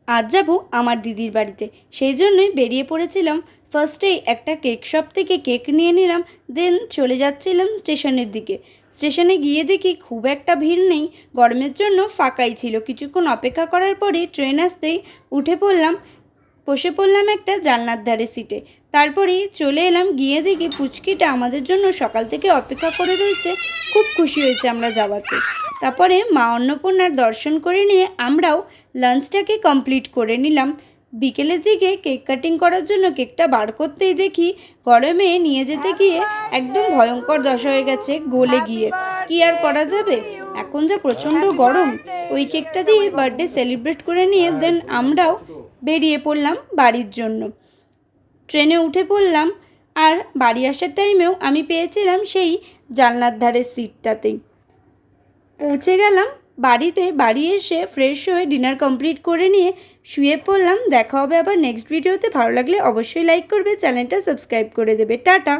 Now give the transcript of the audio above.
আজ যাব আমার দিদির বাড়িতে, সেই জন্যই বেরিয়ে পড়েছিলাম। ফার্স্টেই একটা কেক শপ থেকে কেক নিয়ে নিলাম, দেন চলে যাচ্ছিলাম স্টেশনের দিকে। স্টেশনে গিয়ে দেখি খুব একটা ভিড় নেই, গরমের জন্য ফাঁকাই ছিল। কিছুক্ষণ অপেক্ষা করার পরে ট্রেন আসতেই উঠে পড়লাম, বসে পড়লাম একটা জানলার ধারে সিটে। তারপরেই চলে এলাম, গিয়ে দেখি পুচকিটা আমাদের জন্য সকাল থেকে অপেক্ষা করে রয়েছে। খুব খুশি হয়েছে আমরা যাওয়াতে। তারপরে মা অন্নপূর্ণার দর্শন করে নিয়ে আমরাও লাঞ্চটাকে কমপ্লিট করে নিলাম। বিকেলের দিকে কেক কাটিং করার জন্য কেকটা বার করতেই দেখি গরমে নিয়ে যেতে গিয়ে একদম ভয়ঙ্কর দশা হয়ে গেছে, গলে গিয়ে। কি আর করা যাবে, এখন যা প্রচণ্ড গরম। ওই কেকটা দিয়ে বার্থডে সেলিব্রেট করে নিয়ে দেন আমরাও বেরিয়ে পড়লাম বাড়ির জন্য। ট্রেনে উঠে পড়লাম, আর বাড়ি আসার টাইমেও আমি পেয়েছিলাম সেই জানলার ধারের সিটটাতেই। পৌঁছে গেলাম বাড়িতে। বাড়ি এসে ফ্রেশ হয়ে ডিনার কমপ্লিট করে নিয়ে শুয়ে পড়লাম। দেখা হবে আবার নেক্সট ভিডিওতে। ভালো লাগলে অবশ্যই লাইক করবে, চ্যানেলটা সাবস্ক্রাইব করে দেবে। টাটা।